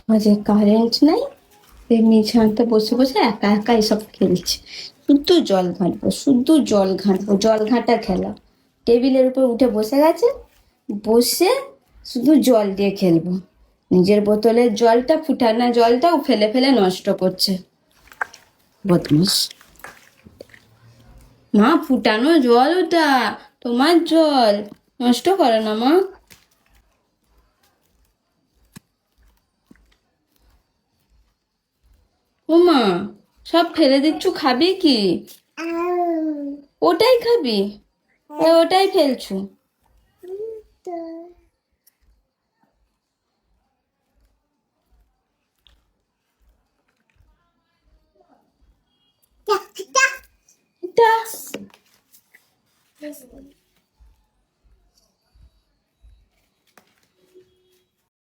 আজ কারেন্ট নাই, এমনি ছাদটা বসে বসে একা একা এসব খেলছে। শুধু জল ঘাঁটবো, শুধু জল ঘাঁটবো, জল ঘাঁটা খেলা। টেবিলের উপর উঠে বসে গেছে, বসে শুধু জল দিয়ে খেলবো। নিজের বোতলের জলটা, ফুটানা জলটাও ফেলে ফেলে নষ্ট করছে, বদমাস। মা, ফুটানো জল ওটা, তোমার জল, নষ্ট করো না মা। ও মা, সব ফেলে দিচ্ছ, খাবি কি? ওটাই খাবি? ওটাই ফেলছু? এটা